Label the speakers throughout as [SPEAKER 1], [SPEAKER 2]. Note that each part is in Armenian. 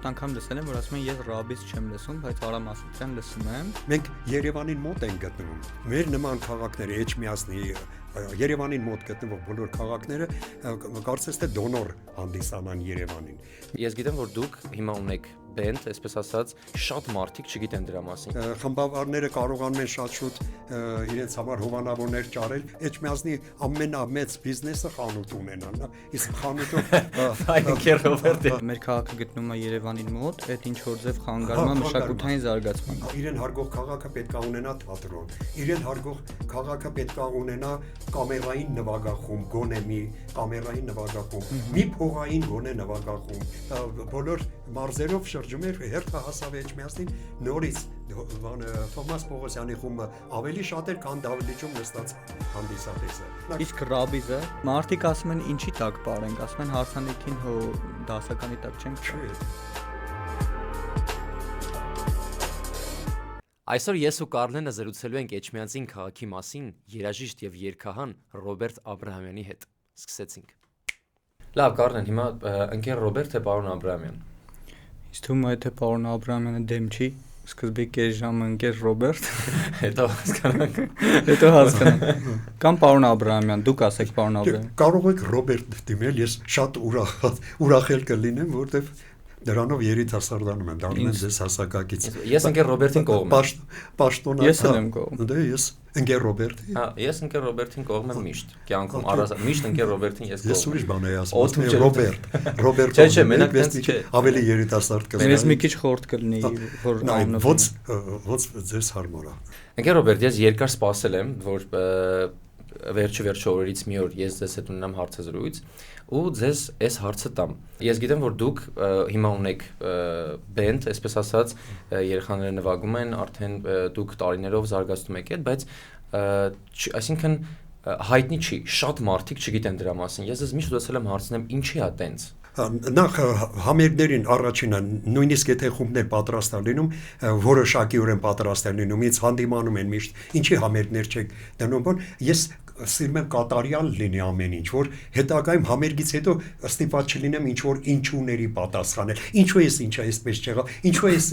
[SPEAKER 1] Երկրորդ անգամ լսել եմ, որ ասում են ես ռաբից չեմ լսում, բայց Արամ Ասատրյան լսում եմ։
[SPEAKER 2] Մենք Երևանին մոտ ենք գտնվում։ Մեր նման քաղաքները Էջմիածնի Երևանին մոտ գտնվող բոլոր քաղաքները կարծես թե դոնոր հանդիսանան Երևանին։
[SPEAKER 3] Ես գիտեմ, որ դուք հիմա ունեք բենդ, այսպես ասած, շատ մարդիկ չգիտեն դրա մասին։
[SPEAKER 2] Խմբավորները կարողանում են շատ շուտ իրենց համար հովանավորներ ճարել։ Էջմիածնի ամենամեծ բիզնեսը խանութ ունենալն է։ Իսկ խանութը
[SPEAKER 1] Մեր քաղաքը գտնվում է Երևանին մոտ, այդ ինչ որ ձև խանգարում է մշակութային զարգացման։
[SPEAKER 2] Իրեն հարգող քաղաքը պետք է ունենա թատրոն։ Իրեն հարգող քաղաքը պետք է ունենա կամերային նվագախումբ, գոնե մի կամերային նվագախումբ, մի փողային գոնե նվագախումբ։ Բոլոր մարզերով շրջում էր հերթը հասավ Էջմիածնին նորից Թոմաս Պողոսյանի խումբը ավելի շատ էր, քան Դավիթում նստած հանդիսատեսը։
[SPEAKER 1] Իսկ ռաբիզը մարդիկ ասում են ինչի տակ ապարենք, ասում են հարսանիքին հո դասականի տակ չենք։
[SPEAKER 3] Այսօր ես ու Կարլենը զրուցելու ենք Էջմիածին քաղաքի մասին երաժիշտ եւ երգահան Ռոբերտ Աբրահամյանի հետ։ Սկսեցինք։ Լավ, Կարլեն, հիմա ընկեր Ռոբերտ թե պարոն Աբրահամյան։
[SPEAKER 1] Իսկ թվում է թե պարոն Աբրահամյանը դեմ չի, սկզբի կես ժամ ընկեր Ռոբերտ,
[SPEAKER 3] Հետո հասկանանք։
[SPEAKER 1] հետո հասկանանք։ Կամ պարոն Աբրահամյան, դուք ասեք պարոն Աբրահամյան։
[SPEAKER 2] Կարող եք Ռոբերտ դիմել, ես շատ ուրախել կլինեմ, որտեվ դրանով երիտասարդանում են, դառնում են ձեզ հասակակից։
[SPEAKER 3] Ես ընկեր Ռոբերտին կողմ եմ։
[SPEAKER 2] Պաշտոնական։
[SPEAKER 1] Ես եմ կողմ։
[SPEAKER 2] Դե ես ընկեր Ռոբերտի։
[SPEAKER 3] Հա, ես ընկեր Ռոբերտին կողմ եմ միշտ։ Կյանքում միշտ ընկեր Ռոբերտին ես կողմ
[SPEAKER 2] Ես ուրիշ բան եմ ասում,
[SPEAKER 3] Օդում
[SPEAKER 2] Ռոբերտ։ Ռոբերտ։
[SPEAKER 3] Չէ, մենակ
[SPEAKER 2] չէ, ավելի երիտասարդ կլինի։
[SPEAKER 1] Ես մի քիչ խորտ կլինի, որ
[SPEAKER 2] անունը ոնց ձեզ հարմար է։
[SPEAKER 3] Ընկեր Ռոբերտ, ես երկար սպասել եմ, որ վերջը օրերից մի օր ես ձեզ հետ ունենամ հարցազրույց ու ձեզ այս հարցը տամ։ Ես գիտեմ, որ դուք հիմա ունեք բենդ, այսպես ասած, երեխաները նվագում են, արդեն դուք տարիներով զարգացնում եք այդ, բայց այսինքն հայտնի չի, շատ մարդիկ չգիտեն դրա մասին։ Ես ձեզ միշտ ուզեցել եմ հարցնեմ, ինչի է տենց։
[SPEAKER 2] Նախ համերգներին առաջինը նույնիսկ եթե խումբներ պատրաստ են լինում, որոշակիորեն պատրաստ են լինում, ինձ հանդիմանում են միշտ, ինչի համերգներ չեք դնում, որ ես սիրում եմ կատարյալ լինի ամեն ինչ, որ հետագայում համերգից հետո ստիպված չլինեմ ինչ որ ինչուների պատասխանել, ինչու էս ինչա այսպես չեղավ, ինչու էս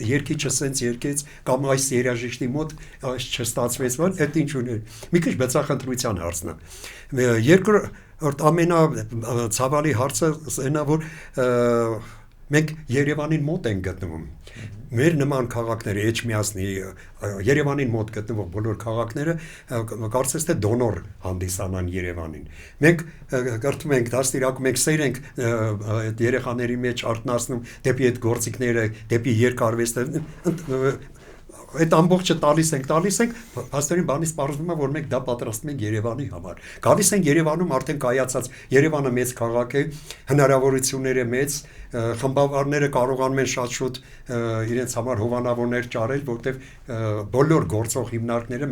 [SPEAKER 2] երգիչը սենց երգեց կամ այս երաժիշտի մոտ այս չստացվեց, որ այդ ինչուներ։ Մի քիչ բացախնդրության հարցն է։ Երկրորդ ամենացավալի հարցը այնա, որ մենք Երևանին մոտ ենք գտնվում։ Մեր նման քաղաքները Էջմիածնի Երևանին մոտ գտնվող բոլոր քաղաքները կարծես թե դոնոր հանդիսանան Երևանին։ Մենք կրթում ենք, դաստիարակում ենք, սեր ենք այդ երեխաների մեջ արտնասնում դեպի այդ գործիքները, դեպի երկարվեստը այդ ամբողջը տալիս ենք, հաստորեն բանից պարզվում է, որ մենք դա պատրաստում ենք Երևանի համար։ Գալիս ենք Երևանում արդեն կայացած, Երևանը մեծ քաղաք է, հնարավորությունները մեծ, խմբավորները կարողանում են շատ շուտ իրենց համար հովանավորներ ճարել, որտեղ բոլոր գործող հիմնարկները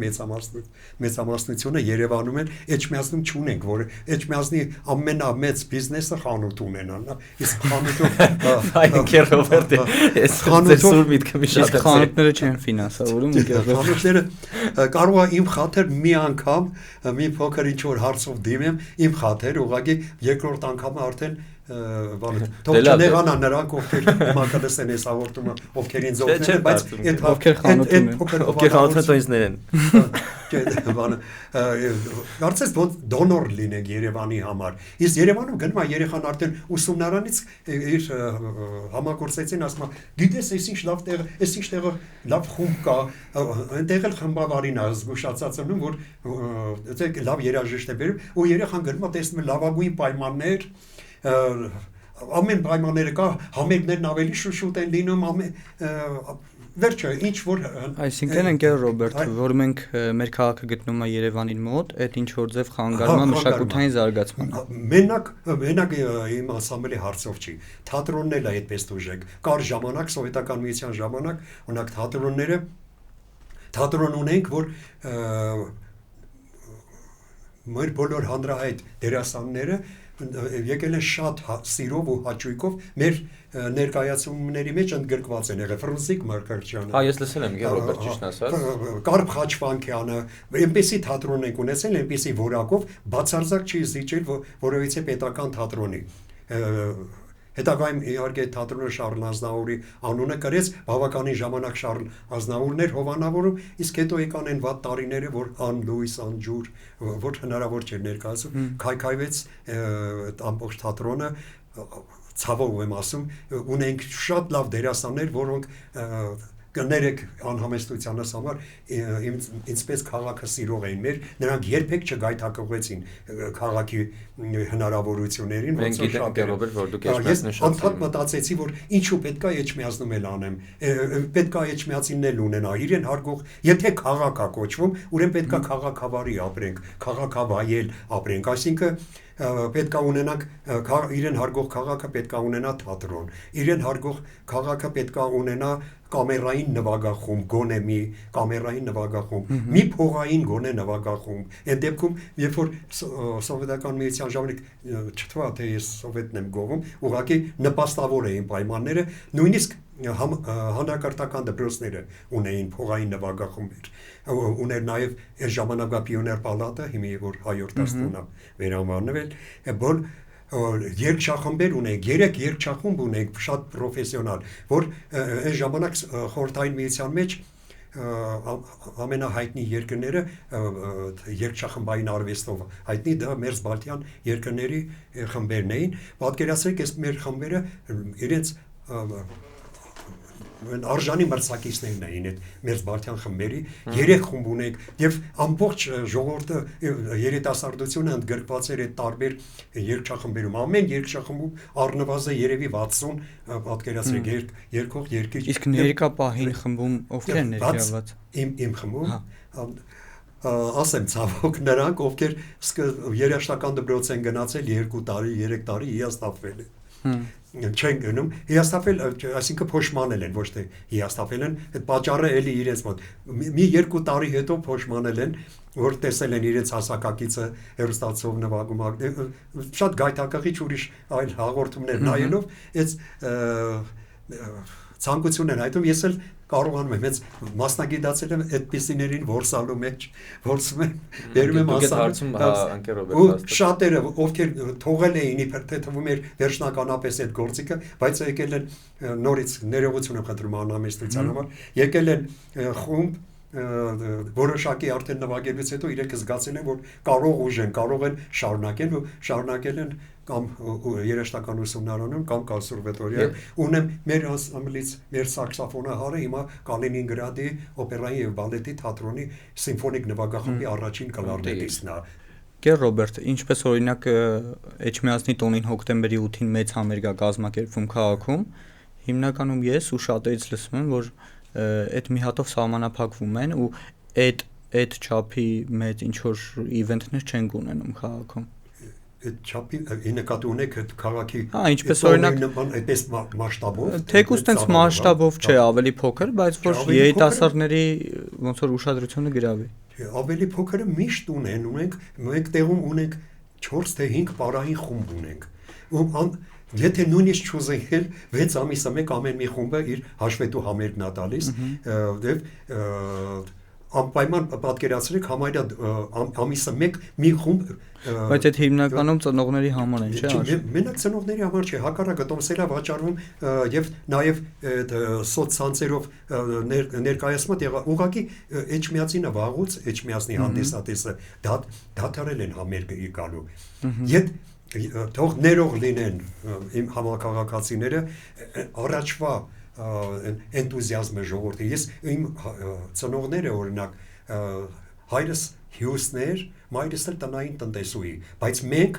[SPEAKER 2] մեծամասնությունը Երևանում են, Էջմիածնում չունենք, որ Էջմիածնի ամենամեծ բիզնեսը խանութ ունենալն է։ Իսկ
[SPEAKER 3] Ընկեր Ռոբերտ, ես սուր միտքը մի շատ
[SPEAKER 1] խանութները չեն ֆինանսավորում,
[SPEAKER 2] խանութները կարող է իմ խաթր մի անգամ մի փոքր ինչ որ հարցով դիմեմ, իմ խաթր ուղղակի երկրորդ անգամը արդեն թող չնեղանան նրանք, ովքեր մակալսեն այս հաղորդումը, ովքեր ինձ օգնել են, բայց
[SPEAKER 1] ովքեր խանութներ են։
[SPEAKER 2] Կարծես ոնց դոնոր լինենք Երևանի համար։ Իսկ Երևանում գնում է երեխան արդեն ուսումնարանից իր համագործեցին, ասում է, գիտես, այս ինչ լավ տեղ, այս ինչ տեղը լավ խումբ կա, այնտեղ էլ խմբավարին է զգուշացածնում, որ լավ երաժիշտ է բերում, ու երեխան գնում է տեսնում է լավագույն պայմաններ, ամեն պայմանները կա, համերգներն ավելի շուտ են լինում, վերջը ինչ որ
[SPEAKER 1] Այսինքն ընկեր Ռոբերտ, որ մենք մեր քաղաքը գտնվում է Երևանին մոտ, այդ ինչ որ ձև խանգարում է մշակութային զարգացման։
[SPEAKER 2] Մենակ իմ ասամելի հարցով չի։ Թատրոնն էլ է այդպես դուժեք։ Կար ժամանակ, սովետական միության ժամանակ, օրինակ թատրոն ունենք, որ մեր բոլոր հանրահայտ դերասանները եկել են շատ սիրով ու հաճույքով մեր ներկայացումների մեջ ընդգրկված են եղել Ֆրունզիկ Մարկարչյանը։
[SPEAKER 3] Հա, ես լսել եմ, Ռոբերտ ճիշտ ասած։
[SPEAKER 2] Կարպ Խաչվանքյանը, այնպեսի թատրոն ենք ունեցել, այնպեսի որակով բացարձակ չի զիջել որովհետեւ պետական թատրոնի։ Հետագայում իհարկե թատրոնը Շարլ Ազնավուրի անունը կրեց, բավականին ժամանակ Շարլ Ազնավուրն էր հովանավորում, իսկ հետո եկան այն վատ տարիները, որ Ան Լուիս, Ան Ջուր, որ հնարավոր չէր ներկայացում, քայքայվեց ամբողջ թատրոնը, ցավով եմ ասում, ունենք շատ լավ դերասաններ, որոնք կներեք անհամեստությանս համար ինձպես քաղաքը սիրող էին մեր, նրանք երբեք չգայթակղվեցին քաղաքի հնարավորություններին,
[SPEAKER 3] Մենք գիտենք Ռոբերտ, որ դուք
[SPEAKER 2] ես անդադ մտածեցի, որ ինչու պետքա Էջմիածնում էլ անեմ, պետքա Էջմիածինն էլ ունենա, իրեն հարգող, եթե քաղաք է կոչվում, ուրեմն պետքա քաղաքավարի ապրենք, քաղաքավայել ապրենք, այսինքն պետքա ունենանք իրեն հարգող քաղաքը պետքա ունենա թատրոն, իրեն հարգող քաղաքը պետքա ունենա կամերային նվագախումբ, գոնե մի կամերային նվագախումբ, մի փողային գոնե նվագախումբ։ Այդ դեպքում, երբ որ սովետական միության ժամանակ չթվա թե ես սովետն եմ գովում, ուղղակի նպաստավոր էին պայմանները, նույնիսկ հանրակրթական դպրոցները ունեին փողային նվագախումբեր, ուներ նաև այս ժամանակվա պիոներ պալատը, հիմա որ հայորդ աստանա վերանվանվել, որ երկչախմբեր ունենք, 3 երկչախումբ ունենք, շատ պրոֆեսիոնալ, որ այս ժամանակ խորհրդային միության մեջ ամենահայտնի երկրները երկչախմբային արվեստով հայտնի դա Մերձբալթյան երկրների խմբերն էին, պատկերացրեք, այս մեր խմբերը իրենց արժանի մրցակիցներն էին այդ Մերձբալթյան խմբերի, 3 խումբ ունենք եւ ամբողջ ժողովուրդը երիտասարդությունը ընդգրկված էր այդ տարբեր երկչախմբերում, ամեն երկչախմբում առնվազն երևի 60 պատկերացրեք երկող երկիր։
[SPEAKER 1] Իսկ ներկա պահին խմբում ովքեր են ներկայացված։
[SPEAKER 2] Իմ խմբում ասեմ ցավոք նրանք ովքեր երաշտական դպրոց են գնացել 2 տարի, 3 տարի հիասթափվել են։ Չեն գնում, հիասթափել, այսինքն փոշմանել են, ոչ թե հիասթափել են, այդ պատճառը էլի իրենց մոտ։ Մի 2 տարի հետո փոշմանել են, որ տեսել են իրենց հասակակիցը հերոստացով նվագում, շատ գայթակղիչ ուրիշ այլ հաղորդումներ նայելով, այս ցանկություն են հայտնում, ես էլ կարողանում եմ հենց մասնագիտացել եմ այդպիսիներին որսալու մեջ, որսում եմ, բերում եմ ասում, ու շատերը, ովքեր թողել էին իբր թե թվում էր վերջնականապես այդ գործիքը, բայց եկել են նորից ներողություն եմ խնդրում անհամեստության համար, եկել են խումբ որոշակի արդեն նվագելուց հետո իրենք զգացել են, որ կարող ուժեն, կարող են շարունակեն ու շարունակել են կամ երաշտական ուսումնարանում կամ կոնսերվատորիա ունեմ մեր անսամբլից մեր սաքսոֆոնահարը հիմա Կալինինգրադի օպերայի եւ բալետի թատրոնի սիմֆոնիկ նվագախմբի առաջին կլարնետիստն է։
[SPEAKER 1] Գեր Ռոբերտ, ինչպես օրինակ Էջմիածնի տոնին հոկտեմբերի 8-ին մեծ համերգ կազմակերպվում քաղաքում, հիմնականում ես ու շատերից լսում եմ, որ այդ մի հատով սահմանափակվում են ու այդ չափի մեծ ինչ որ իվենթներ չեն ունենում քաղաքում։
[SPEAKER 2] Այդ չափի նկատի ունեք այդ քաղաքի
[SPEAKER 1] ինչպես օրինակ
[SPEAKER 2] այդպես մասշտաբով
[SPEAKER 1] թեկուզ տենց մասշտաբով չէ, ավելի փոքր, բայց որ երիտասարդների ոնց որ ուշադրությունը գրավի։
[SPEAKER 2] Ավելի փոքրը միշտ ունենք, մենք տեղում ունենք 4 թե 5 պարային խումբ ունենք։ Եթե նույնիսկ չուզենք 6 ամիսը մեկ ամեն մի խումբը իր հաշվետու համերգն է տալիս, անպայման պատկերացրեք համարյա ամիսը մեկ մի խումբ
[SPEAKER 1] բայց այդ հիմնականում ծնողների համար են, չէ՞։
[SPEAKER 2] Մենակ ծնողների համար չէ, հակառակը տոմսերը վաճառվում եւ նաեւ սոցցանցերով ներկայացման եղա ուղղակի Էջմիածինը վաղուց Էջմիածնի հանդիսատեսը դադարել են համերգի գալու։ Թող ներող լինեն իմ համակարգացիները առաջվա էնտուզիազմը ժողովրդի։ Ես իմ ծնողները օրինակ հայրս հյուսներ, մայրս էլ տնային տնտեսուհի, բայց մենք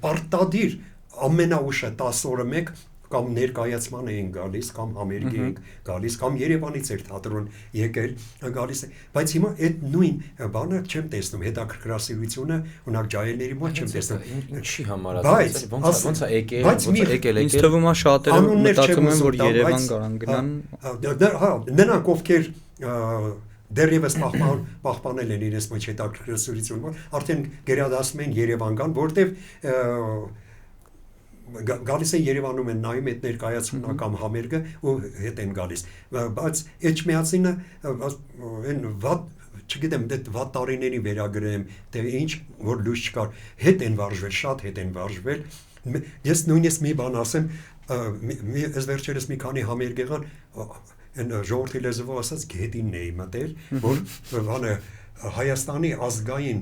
[SPEAKER 2] պարտադիր ամենաուշը 10 օրը մեկ կամ ներկայացման էին գալիս, կամ համերգի էին գալիս, կամ Երևանից էր թատրոն եկել գալիս, բայց հիմա այդ նույն բանը չեմ տեսնում, հետաքրքրասիրությունը ունակ ջահելների մոտ չեմ տեսնում։
[SPEAKER 3] Ինչի համար ոնց է եկել,
[SPEAKER 1] ինձ թվում է շատերը մտածում են, որ Երևան կարան գնան։
[SPEAKER 2] Նրանք ովքեր դեռևս պահպանել են իրենց մեջ հետաքրքրասիրությունը, արդեն գերադասում են Երևան գան, որտեվ գալիս են Երևանում են նայում այդ ներկայացումն կամ համերգը ու հետ են գալիս, բայց Էջմիածինը այն վատ չգիտեմ դե վատ տարիների վերագրեմ թե ինչ որ լույս չկար հետ են վարժվել շատ հետ են վարժվել Ես նույնիսկ մի բան ասեմ, ես վերջերս մի քանի համերգ եղան, այն ժողովրդի լեզվով ասած գետինն էի մտել, որ բանը Հայաստանի ազգային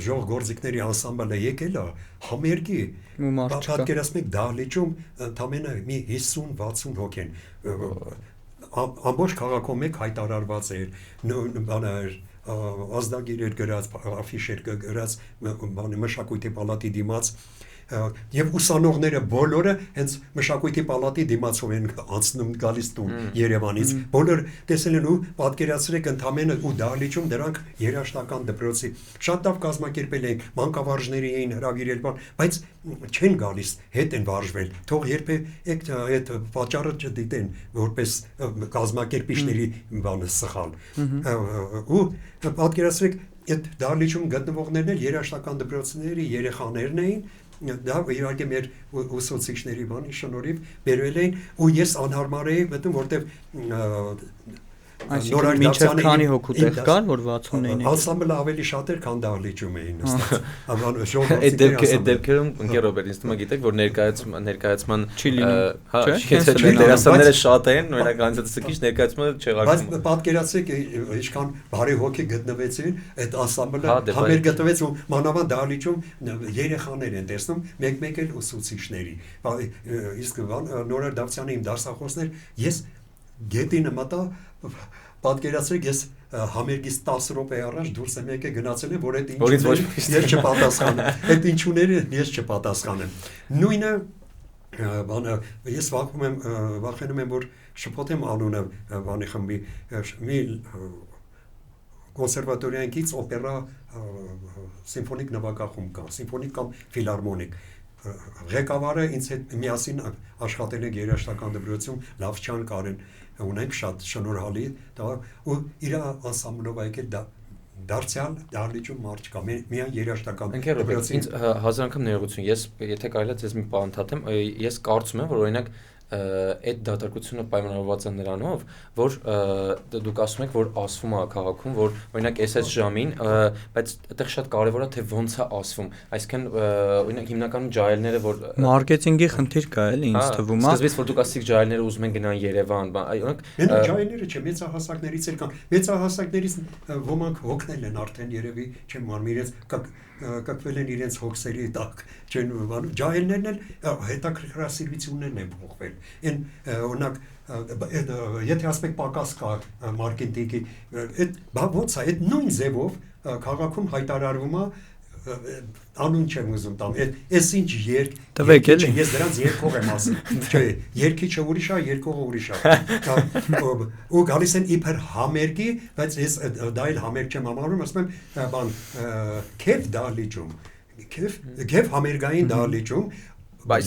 [SPEAKER 2] ժողովրդի անսամբլը եկել է համերգի, պատկերացնեք դահլիճում ընդամենը մի 50-60 հոգ են, ամբողջ քաղաքում մեկ հայտարարված էր, բանը ազդագիր էր գրած, աֆիշ էր գրած մշակույթի պալատի դիմաց, եւ ուսանողները բոլորը հենց մշակույթի պալատի դիմացով են անցնում գալիս տուն Երևանից, բոլոր տեսել են ու պատկերացրեք ընդամենը ու դահլիճում դրանք երաշտական դպրոցի շատ լավ կազմակերպել էին, մանկավարժների էին հրավիրել, բայց չեն գալիս, հետ են վարժվել, թող երբե այդ պատճառը չդիտեն որպես կազմակերպիչների բանը սխալ, ու պատկերացրեք այդ դահլիճում գտնվողներն էլ երաշտական դպրոցների երեխաներն էին, դա իհարկե մեր ուսուցիչների բանի շնորհիվ բերվել էին ու ես անհարմար էի մտնում որտեվ
[SPEAKER 1] Այսինքն մինչև քանի հոգու տեղ կար, որ 60-ին
[SPEAKER 2] անսամբլը ավելի շատ էր, քան դահլիճում էին նստած։
[SPEAKER 3] Այդ դեպքերում ընկեր Ռոբերտ, ինձ թվում է գիտեք, որ ներկայացման
[SPEAKER 1] չի լինում,
[SPEAKER 3] հա, չէ, դերասանները շատ են, օրինակ անցածիկիչ ներկայացումը չեղարկում։
[SPEAKER 2] Բայց պատկերացրեք, ինչքան բարի հոգի գտնվեցին, այդ անսամբլը համեր գտնվեց ու մանավանդ դահլիճում երեխաներ են տեսնում, մեկ-մեկ էլ ուսուցիչների։ Իսկ Նորար Դավթյանը իմ դասախոսներ, ես գետինը մտա պատկերացրեք ես համերգից 10 րոպե առաջ դուրս եմ եկել գնացել եմ որ այդ ինչուները ես չպատասխանեմ այդ ինչուները ես չպատասխանեմ նույնը բանը ես վախենում եմ որ շփոթեմ անունը բանի խմբի մի կոնսերվատորիայից օպերա սիմֆոնիկ նվագախումբ կա սիմֆոնիկ կամ ֆիլհարմոնիկ ղեկավարը ինձ հետ միասին աշխատել ենք երաժշտական դպրոցում Լավչյան Կարեն ունենք շատ շնորհալի ու իր անսամբլով եկել դարձյալ դահլիճում մարդ կա միայն երաժշտական
[SPEAKER 3] դպրոցի ինձ հազար անգամ ներողություն ես եթե կարելի է ձեզ մի բան ընդհատեմ ես կարծում եմ որ օրինակ այդ դատարկությունը պայմանավորված է նրանով, որ դուք ասում եք, որ ասվում է քաղաքում, որ օրինակ այս ժամին, բայց այդտեղ շատ կարևոր է թե ոնց է ասվում, այսինքն օրինակ հիմնականում ջահելները, որ
[SPEAKER 1] մարքեթինգի խնդիր կա էլի ինձ թվում է։
[SPEAKER 3] Սկզբից որ դուք ասիք ջահելները ուզում են գնան Երևան, օրինակ
[SPEAKER 2] ջահելները չէ, մեծահասակներից էլ կան, մեծահասակներից ոմանք հոգնել են արդեն երևի չեմ մարմին իրենց կակվել են իրենց հոգսերի տակ չեն ջահելներն էլ հետաքրքրասիրություններն են փոխվել այն օրինակ եթե ասենք պակաս կա մարքեթինգի այդ ոնց է այդ նույն ձևով քաղաքում հայտարարվում է անուն չեմ ուզում տամ այս ինչ երկ
[SPEAKER 1] տվեք էլի
[SPEAKER 2] ես դրանց երկող եմ ասում չէ երկիչը ուրիշ է երկողը ուրիշ է ու գալիս են իբր համերգի բայց ես դա էլ համերգ չեմ համարում ասում եմ բան քեֆ դահլիճում քեֆ համերգային դահլիճում բայց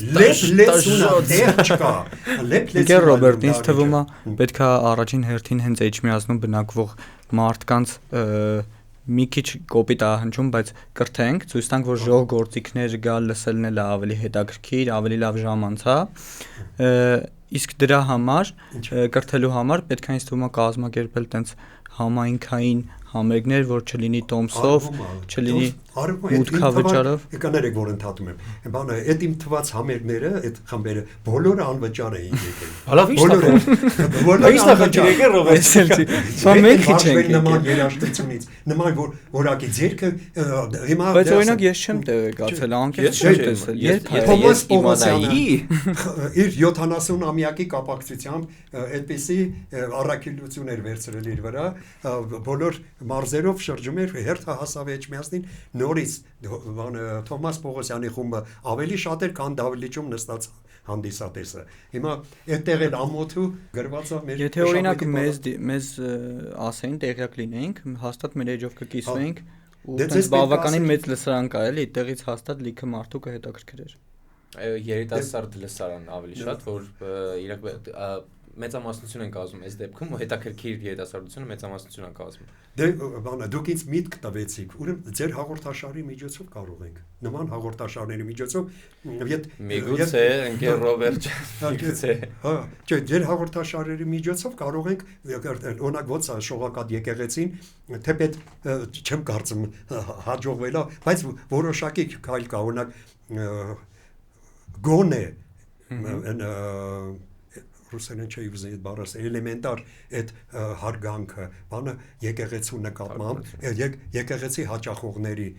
[SPEAKER 1] Գեր Ռոբերտ ինձ թվում է պետք է առաջին հերթին հենց Էջմիածնում բնակվող մարդկանց մի քիչ կոպիտ ահնչում, բայց կրթենք, ցույց տանք, որ ժողովրդիկներ գալ լսելն էլ ավելի հետաքրքիր, ավելի լավ ժամ անցա։ Իսկ դրա համար, կրթելու համար պետք է ինձ թվում է կազմակերպել տենց համայնքային համերգներ, որ չլինի տոմսով, չլինի մուտքավճարով։
[SPEAKER 2] Կներեք, որ ընդհատում եմ։ Բանը, այդ իմ թված համերգները, այդ խմբերը բոլորը անվճար էին եկել։
[SPEAKER 3] Հալավ ի՞նչ նախաճիր եկել Ռոբերտ։
[SPEAKER 1] Սա մենք քիչ ենք
[SPEAKER 2] նման երաժշտությունից, նման որակի ձերքը հիմա
[SPEAKER 1] բայց օրինակ ես չեմ տեղեկացել, անկեղծ չեմ տեսել։ Երբ
[SPEAKER 2] Թոմաս Պողոսյանի իր 70-ամյակի կապակցությամբ այդպիսի առաքելություն էր վերցրել իր վրա, բոլոր մարզերով շրջում էր հերթը հասավ Էջմիածնին նորից Թոմաս Պողոսյանի խումբը ավելի շատ էր քան դահլիճում նստած հանդիսատեսը հիմա այդտեղ էլ ամոթու գրված է մեր
[SPEAKER 1] եթե օրինակ մեզ ասեին տեղյակ լինեինք հաստատ մեր էջով կկիսվեինք ու դες բավականին մեծ լսարան կա էլի այդտեղից հաստատ լիքը մարդու կհետաքրքրեր
[SPEAKER 3] երիտասարդ լսարան ավելի շատ որ իրակ մեծամասնություն են կազմում այս դեպքում հետաքրքիր երիտասարդությունը մեծամասնություն են կազմում
[SPEAKER 2] դե բանը դուք ինձ միտք տվեցիք ուրեմն ձեր հաղորդաշարի միջոցով կարող ենք նման հաղորդաշարների միջոցով
[SPEAKER 3] միգուցե ընկեր Ռոբերտ միգուցե
[SPEAKER 2] հա չէ ձեր հաղորդաշարերի միջոցով կարող ենք օրինակ ոնց է շողակաթ եկեղեցին թեպետ չեմ կարծում հաջողվելա բայց որոշակի քայլ կա օրինակ գոնե ռուսերեն չի ուզի այդ բառը էլեմենտար այդ հարգանքը բանը եկեղեցու նկատմամբ եկեղեցի հաճախողների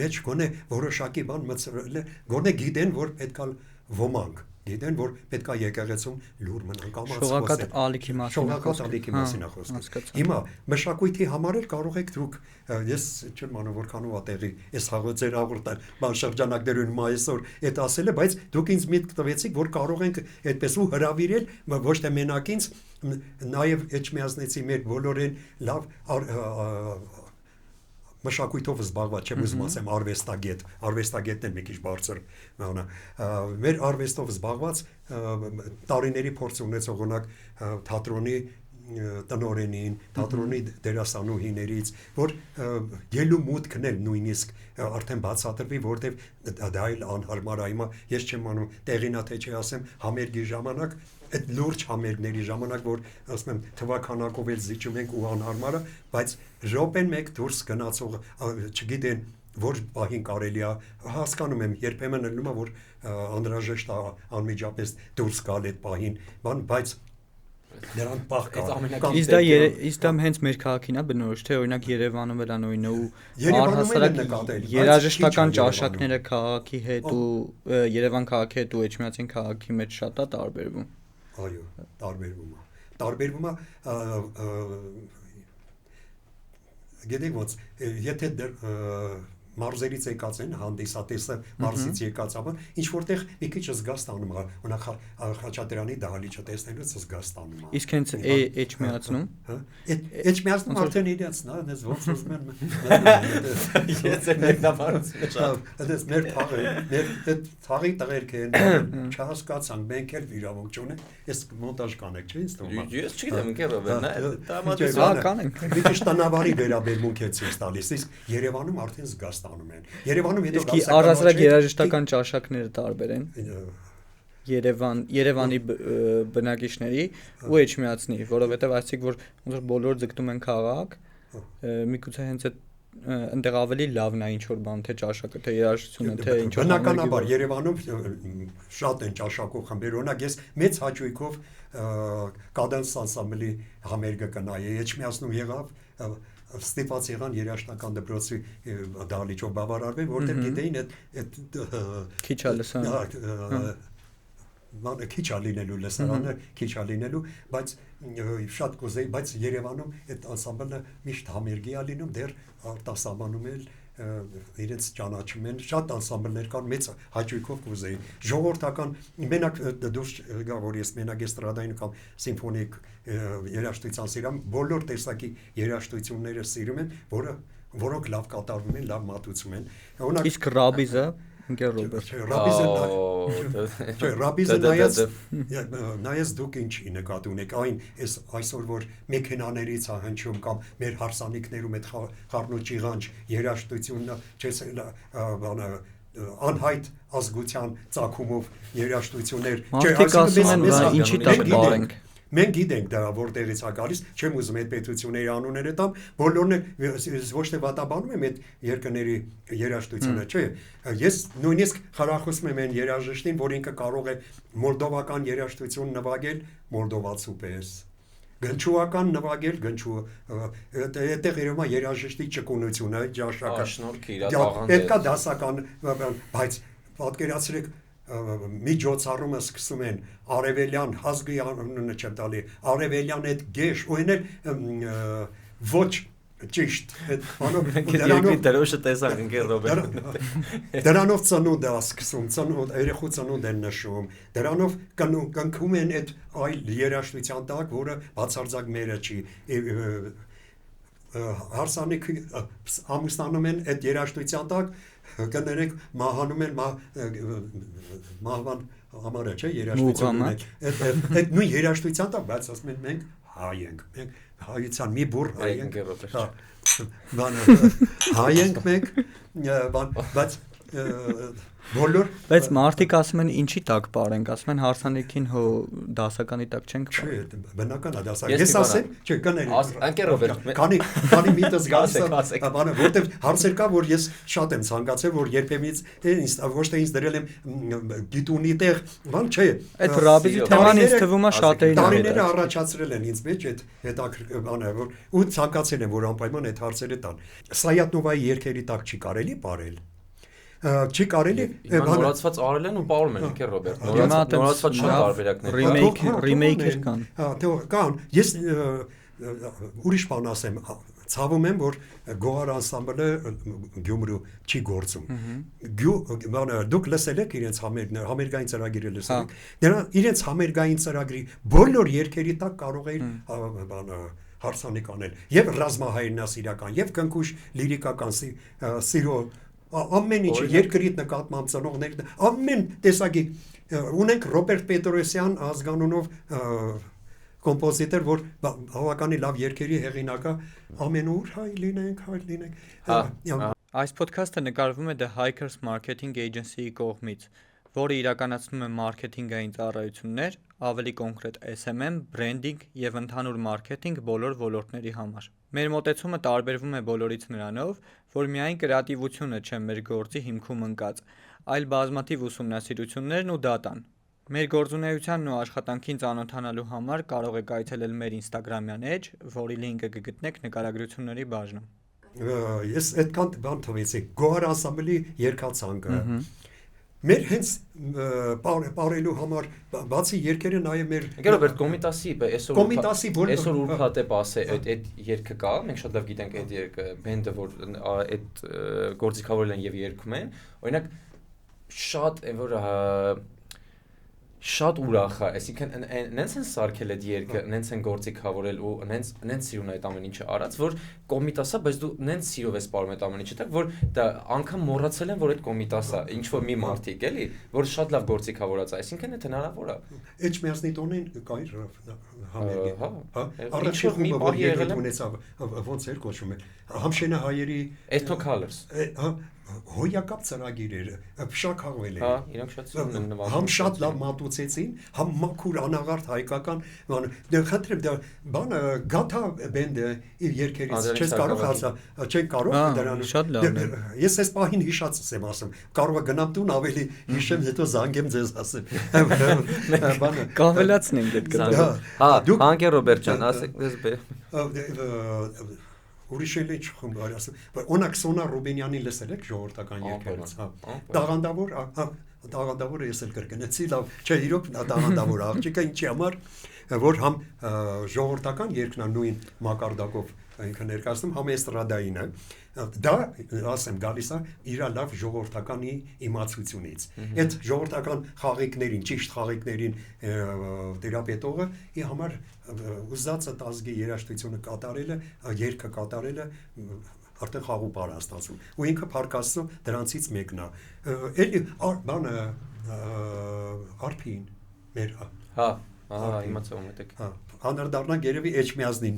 [SPEAKER 2] մեջ գոնե որոշակի բան մտցրել գոնե գիտեն որ պետքա ոմանք գիտեն որ պետքա եկեղեցում լուր մնան կամ
[SPEAKER 1] շողակաթ ալիքի
[SPEAKER 2] մասին խոսքը հիմա մշակույթի համար էլ կարող եք դուք ես չեմ անում որքանով է տեղի այս հաղորդեր հաղորդել բան շրջանակներում այսօր այդ ասել է բայց դուք ինձ միտք տվեցիք որ կարող ենք այդպես ու հրավիրել ոչ թե մենակ ինձ նաև էջմիածնեցի մեր բոլորին լավ մշակույթով զբաղված չեմ ուզում ասեմ արվեստագետն էլ մի քիչ բարձր մեր արվեստով զբաղված տարիների փորձ ունեցող օրինակ թատրոնի տնօրենին թատրոնի դերասանուհիներից որ ելու մուտքն էլ նույնիսկ արդեն բացատրվի որտեվ դա էլ անհարմար է հիմա ես չեմ անում տեղինա թե չի ասեմ համերգի ժամանակ այդ լուրջ համերգների ժամանակ որ ասում եմ թվականակով էլ զիջում ենք ու անհարմար է բայց րոպեն մեկ դուրս գնացող չգիտեն որ պահին կարելի է հասկանում եմ երբեմն ելնում է որ անհրաժեշտ է անմիջապես դուրս գալ այդ պահին բայց նրանք պահ կա
[SPEAKER 1] իսկ դա հենց մեր քաղաքին է բնորոշ թե օրինակ Երևանում էլ անօրինը ու առհասարակ երաժշտական ճաշակները քաղաքի հետ ու Երևան քաղաքի հետ ու Էջմիածին քաղաքի մեջ շատ է տարբերվում
[SPEAKER 2] այո տարբերվում է գիտեք ոնց եթե մարզերից եկած են հանդիսատեսը մարզից եկած ապա ինչ որտեղ մի քիչ զգաստանում է օրինակ Խաչատրյանի դահլիճը տեսնելուց զգաստանում է
[SPEAKER 1] իսկ հենց Էջմիածնում
[SPEAKER 2] Էջմիածնում արդեն իրենց նա դες ոնց ուզում են
[SPEAKER 3] ես ներդավարությունը շատ
[SPEAKER 2] դες մեր թաղի տղերք են չհասկացանք մենք էլ իրավունք չունենք ես մոնտաժ կանեք չէ՞ ինձ թվում
[SPEAKER 3] ես չգիտեմ ինքերով
[SPEAKER 1] դա կանենք
[SPEAKER 2] մի քիչ տնավարի վերաբերմունք է ցույց տալիս իսկ Երևանում արդեն զգաստ Երևանում հետո
[SPEAKER 1] իսկ առհասարակ երաժշտական ճաշակները տարբեր են Երևանի բնակիչների ու Էջմիածնի որովհետև այսինքն որ ոնց որ բոլորը ձգտում են քաղաք միգուցե հենց այդ այնտեղ ավելի լավն է ինչ որ բան թե ճաշակը թե երաժշտությունը թե ինչ որ
[SPEAKER 2] բնականաբար Երևանում շատ են ճաշակող խմբեր օրինակ ես մեծ հաճույքով կադանս անսամբլի համերգը կնայի Էջմիածնում եղավ ստիպված եղան երաժշտական դպրոցի դահլիճով բավարարվել, որտեղ գիտեին այդ
[SPEAKER 1] քիչ է լսան
[SPEAKER 2] քիչ է լինելու լսարանը, քիչ է լինելու, բայց շատ կուզեի, բայց Երևանում այդ անսամբլը միշտ համերգի է լինում, դեռ արտասահմանում էլ իրենց ճանաչում են, շատ անսամբլներ կան, մեծ հաճույքով կուզեի։ Ժողովրդական մենակ դուրս գա որ ես մենակ էստրադային կամ սիմֆոնիկ երաժշտության սիրամ, բոլոր տեսակի երաժշտությունները սիրում եմ, որոնք լավ կատարվում են, լավ մատուցում են։
[SPEAKER 1] Իսկ ռաբիզը Ինքեր Ռոբերտ
[SPEAKER 2] Ռաբիզը նայես դուք ինչի նկատի ունեք այսօր որ մեքենաներից է հնչում կամ մեր հարսանիքներում այդ խառնոճիղանջ երաժշտությունը անհայտ ազգության ծագումով երաժշտություններ
[SPEAKER 1] մարդիկ ասում են ինչի տակ բարենք
[SPEAKER 2] Մենք գիտենք դա որտեղից է գալիս, չեմ ուզում այդ պետությունների անունները տամ, բոլորն ոչ թե վատաբանում եմ այդ երկրների երաժշտությունը, չէ։ Ես նույնիսկ խրախուսում եմ այն երաժշտին, որ ինքը կարող է մոլդովական երաժշտություն նվագել մոլդովացու պես։ Գնչուական նվագել գնչու այդտեղ երևում է երաժշտի ճկունությունը, ճաշակը։
[SPEAKER 3] Շնորհքի իր աղանդը։
[SPEAKER 2] Պետքա դասական, բայց պատկերացրեք միջոցառումը սկսում են արևելյան հազգի անունը չեմ տալի արևելյան այդ գեշ ու այն ոչ ճիշտ
[SPEAKER 3] դրանով տեսանք ինքեր Ռոբերտ
[SPEAKER 2] դրանով ծնունդ է սկսում երեխու ծնունդ են նշում դրանով կնքում են այդ այլ երաժշտության տակ որը բացարձակ մերը չի հարսանիք ամուսնանում են այդ երաժշտության տակ կներեք մահանում են մահվան համարը չէ երաժշտություն այդ նույն երաժշտության տակ բայց ասում են մենք հայ ենք մենք հայության մի բուր հայ ենք հայ ենք մենք բայց բոլոր
[SPEAKER 1] Բայց մարդիկ ասում են ինչի տակ բարենք, ասում են հարսանիքին հո դասականի տակ չենք
[SPEAKER 2] չէ,
[SPEAKER 1] բարենք։
[SPEAKER 2] բնական է դասական։ Ես ասեմ, չէ, կների։
[SPEAKER 3] Անկեր Ռոբերտ,
[SPEAKER 2] Քանի միտս գալիս
[SPEAKER 3] ասեք։
[SPEAKER 2] է, բանը, որտեվ հարցեր կա, որ ես շատ եմ ցանկացել, որ երբեմից ոչ թե ինձ դրել եմ գիտունի տեղ, բան չէ։
[SPEAKER 1] Այդ ռաբիզի թեման ինձ թվում է շատերին
[SPEAKER 2] տարիները առաջացրել են ինձ մեջ այդ հետաքրքիր բանը, որ ու ցանկացել եմ, որ անպայման այդ հարցերը տան։ Սայատնովայի երկերի տակ չի կարելի ապրել։ Չի կարելի
[SPEAKER 3] նորացված արել են ու պարում են ինքեր Ռոբերտ։ Նորացված շատ տարբերակներ։
[SPEAKER 1] Ռիմեյքեր կան։
[SPEAKER 2] Կան։ Ես ուրիշ բան ասեմ, ցավում եմ, որ Գոհար անսամբլը Գյումրու չի գործում։ Դուք լսել եք իրենց համերգային ծրագիրը լսել եք։ Դրա իրենց համերգային ծրագրի բոլոր երկերի տակ կարող էին բանը հարսանիք անել, եւ ռազմահայրենասիրական, եւ կնքուշ լիրիկական սիրո ամեն ինչ երկրիդ նկատմամբ ծնողներ ամեն տեսակի ունենք Ռոբերտ Պետրոսյան ազգանունով կոմպոզիտոր, որ հավականի լավ երկերի հեղինակա ամենուր հայ լինենք։
[SPEAKER 1] Այս ոդքասթը նկարվում է The Hikers Marketing Agency-ի կողմից, որը իրականացնում է մարքեթինգային ծառայություններ, ավելի կոնկրետ SMM, բրենդինգ եւ ընդհանուր մարքեթինգ բոլոր ոլորտների համար։ Մեր մոտեցումը տարբերվում է բոլորից նրանով, որ միայն կրեատիվությունը չէ մեր գործի հիմքում ընկած, այլ բազմաթիվ ուսումնասիրություններն ու դատան։ Մեր գործունեությանն ու աշխատանքին ծանոթանալու համար կարող եք այցելել մեր Instagram-յան էջ, որի լինքը կգտնեք նկարագրությունների բաժնում։
[SPEAKER 2] Ես այդքան բան թվեցի, Գոհար անսամբլի երկացանկը մեր հենց ապարելու համար բացի երկերը նաև մեր
[SPEAKER 3] Ռոբերտ Կոմիտասի այսօր ուրբաթ է ասե այդ երգը կա, մենք շատ լավ գիտենք այդ երգը, բենդը որ այդ գործիքավորել են եւ երգում են, օրինակ շատ որ շատ ուրախ է, այսինքն նենց են սարքել այդ երգը, նենց են գործիքավորել ու նենց սիրուն է այդ ամեն ինչը արած, որ Կոմիտասա, բայց դու նենց սիրով ես ապարում այդ ամեն ինչը, որ դա անգամ մոռացել են, որ այդ Կոմիտասա, ինչ որ մի մարդիկ էլի, որ շատ լավ գործիքավորած է, այսինքն այդ հնարավոր է։
[SPEAKER 2] Էջմիածնի տոնին կայր համերգի։
[SPEAKER 3] Առաջին մի պահ եղել է
[SPEAKER 2] ոնց էր կոչվում է Համշենը հայերի
[SPEAKER 3] Ethno Colors
[SPEAKER 2] հոյակապ ծրագիրերը փշակաղվել են։
[SPEAKER 3] Հա, իրանք շատ սիրուն են նվագում։
[SPEAKER 2] Համ շատ լավ մատուցեցին, համ մաքուր անաղարտ հայկական, դե խնդրեմ դա բանը գաթա բենդը իր երկերից չես կարող ասա, չեն կարող դրան։
[SPEAKER 1] Շատ լավն է։
[SPEAKER 2] Ես այս պահին հիշած եմ ասում, կարող է գնամ տուն ավելի հիշեմ, հետո զանգեմ ձեզ ասեմ։ Բանը
[SPEAKER 1] կավելացնենք այդ կտակը։
[SPEAKER 3] Հա, անկե Ռոբերտ ջան, ասեք դες
[SPEAKER 2] Ուրիշ էլ ինչ խմբ ասում, օրինակ Սոնա Ռուբենյանի լսել եք ժողովրդական երգերից, Տաղանդավորը ես էլ կրկնեցի, լավ, չէ, իրոք տաղանդավոր աղջիկը ինչի համար, որ համ ժողովրդական երգն է նույն մակարդակով ինքը ներկայացնում, համ էստրադայինը, դա ասեմ գալիս է իր լավ ժողովրդականի իմացությունից։ Այդ ժողովրդական խաղիկներին, ճիշտ խաղիկներին թերապետողը ի համար ուզածը ազգի երաժշտությունը կատարելը, երգը կատարելը արդեն խաղու պար է ստացում։ Ու ինքը փառքաստու դրանցից մեկն է։ Էլի բանը արփին մեր
[SPEAKER 3] հա իմացա ումետեք
[SPEAKER 2] անդրադառնանք երևի Էջմիածնին։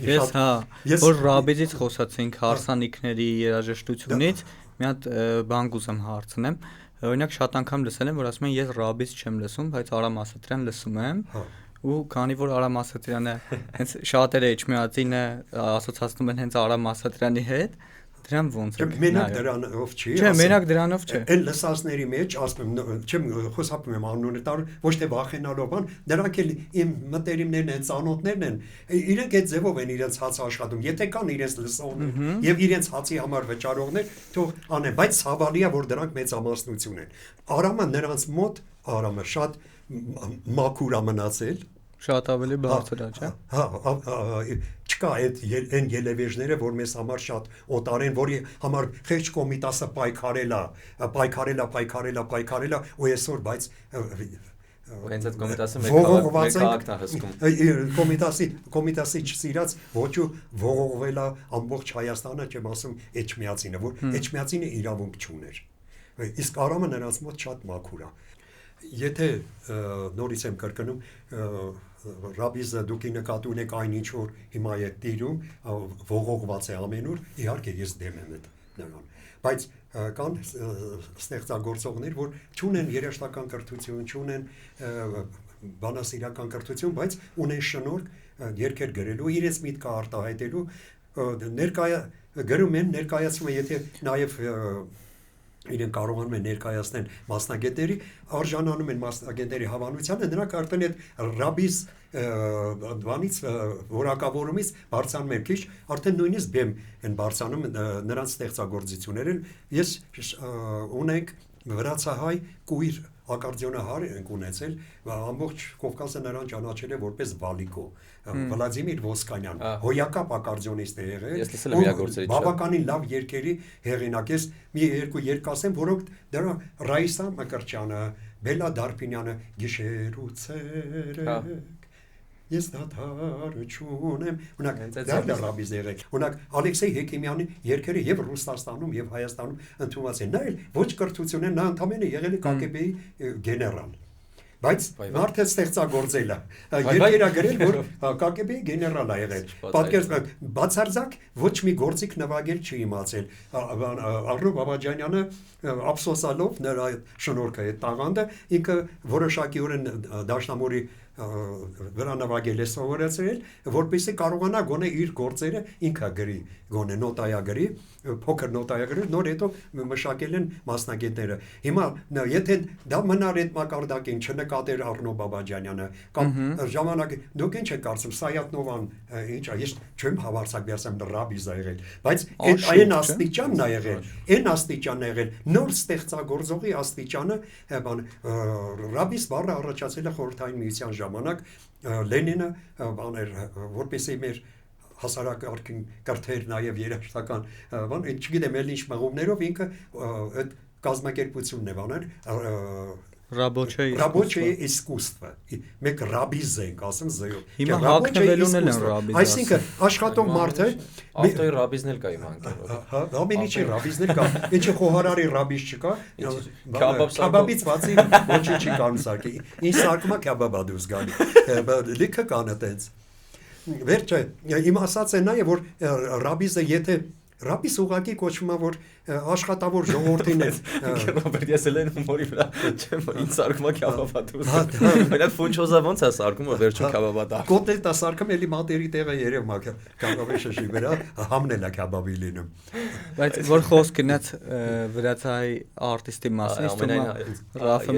[SPEAKER 1] Ես որ ռաբիզից խոսացինք հարսանիքների երաժշտությունից, մի հատ բան կուզեմ հարցնեմ։ Օրինակ շատ անգամ լսել եմ, որ ասում են ես ռաբիզ չեմ լսում, բայց Արամ Ասատրյան լսում եմ։ Ու քանի որ Արամ Ասատրյանը հենց շատերը Էջմիածինը ասոցացնում են հենց Արամ Ասատրյանի հետ, դրան ոնց է։
[SPEAKER 2] Մենակ դրանով չի։
[SPEAKER 1] Չէ, մենակ դրանով չէ։
[SPEAKER 2] Այն լսածների մեջ ասում եմ, չեմ խոսապում եմ անունը տար, ոչ թե վախենալով բան, դրանք էլ իմ մտերիմներն են, ծանոթներն են, իրենք այդ ձևով են իրենց հացը աշխատում։ Եթե կան իրենց լսողներ եւ իրենց հացի համար վճարողներ, թող անեն, բայց ցավալի է, որ դրանք մեծամասնություն են։ Արամը նրանց մոտ, Արամը շատ մաքուր է մնացել։
[SPEAKER 1] Շատ ավելի բարձր է, չէ՞։
[SPEAKER 2] Չկա այդ այն ելևեժները, որ մեզ համար շատ օտար են, որի համար խեղճ կոմիտասը պայքարելա, ու այսօր բայց
[SPEAKER 3] հենց այդ կոմիտասը մեր քաղաքն է հսկում։
[SPEAKER 2] Կոմիտասի չսիրած ոչու ողողվելա ամբողջ Հայաստանը, չեմ ասում Էջմիածինը, որ Էջմիածինը իրավունք չուներ։ Իսկ Արամը նրանց մոտ շատ մաքուր է։ Եթե նորից եմ կրկնում ռաբիզը դուք նկատի ունեք այն ինչ որ հիմա է տիրում ողողված է ամենուր իհարկե ես դեմ եմ նրան բայց կան ստեղծագործողներ, որ չունեն երաժշտական կրթություն, չունեն բանասիրական կրթություն, բայց ունեն շնորհք երգեր գրելու, իրենց միտքը արտահայտելու, գրում են, ներկայացում են, եթե նաև իրեն կարողանում են ներկայացնել մասնագետների, արժանանում են մասնագետների հավանությանը, նրանք արդեն այդ ռաբիս բանից որակավորումից բարձրանում են քիչ, արդեն նույնիսկ բեմ են բարձրանում նրանց ստեղծագործությունները։ Ես ունենք վրացահայ կույր ակարդիոնահար ենք ունեցել, ամբողջ Կովկասը նրան ճանաչել է որպես Վալիկո, Վլադիմիր Ոսկանյան, հոյակապ ակարդիոնիստ է եղել, բավականին լավ երգերի հեղինակ։ Ես մի երկու երգ կասեմ, որոնք դրա Ռայսա Մկրտչյանը, Բելա Դարփինյանը, Գիշեր ու ցերեկ, ես դադար չունեմ, ունակ դա ռաբիս եղել, ունակ Ալեքսեյ Հեքիմյանի երգերը եւ Ռուսաստանում եւ Հայաստանում ընդունված են, նա էլ ոչ կրթություն է, նա ընդամենը եղել է KGB-ի գեներալ, բայց մարդը ստեղծագործել է, երգերա գրել, որ KGB-ի գեներալ է եղել, պատկերացրեք, բացարձակ ոչ մի գործիք նվագել չի իմացել, Արնո Բաբաջանյանը ափսոսալով նրա շնորհքը այդ տաղանդը ինքը որոշակիորեն Դաշնամուրի վրա նվագել է սովորեցրել, որպեսզի կարողանա գոնե իր գործերը ինքը գրի, գոնե նոտայա գրի, փոքր նոտայա գրի, նոր հետո մշակել են մասնագետները։ Հիմա եթե դա մնար այդ մակարդակին չնկատեր Արնո Բաբաջանյանը, կամ ժամանակ դուք ինչ եք կարծում, Սայատնովան ինչ է, ես չեմ հավարցակ վերցեմ ռաբիզ ա եղել, բայց այն աստիճանն ա եղել, այն աստիճանն ա եղել, նոր ստեղծագործողի աստիճանը, ռաբիս բառը առաջացել է Խորհրդային Միության ժամանակ Լենինը բաներ որպեսզի մեր հասարակարգին կրթեր նաև երաժշտական բան, չգիտեմ էլ ինչ մղումներով ինքը այդ կազմակերպությունն է բաներ Рабочее искусство։ Մենք ռաբիզ ենք, ասեմ զեյով։
[SPEAKER 1] Հիմա հակնվելուն էլ են ռաբիզ։
[SPEAKER 2] Այսինքն աշխատող մարդը
[SPEAKER 3] ավտոյի ռաբիզն էլ կա իմ անկերով։
[SPEAKER 2] Ամեն ինչի ռաբիզն էլ կա։ Ինչի խոհարարի ռաբիզ չկա։ Քաբաբից բացի ոչինչ չի կան սարքի։ Ինչ սարկումա քաբաբա դուրս գալի։ Լիքը կան այդպես։ Վերջը իմ ասած է նաև որ ռաբիզը եթե Ռաբիս ուղղակի կոչվում է որ աշխատավոր ժողովրդին է
[SPEAKER 3] Ռոբերտ ես էլ են հումորի վրա չեմ ինչ սարկումա քաբաբա դուրս այդ ֆունչոզա ոնց է սարկումը վերջում քաբաբա դա
[SPEAKER 2] կոտլետա սարկում էլի մատերի տեղը երևում է քաբաբի շշի վրա համնել է քաբաբի լինում
[SPEAKER 1] բայց որ խոսք գնաց վրացահայ արտիստի մասին Ռաֆը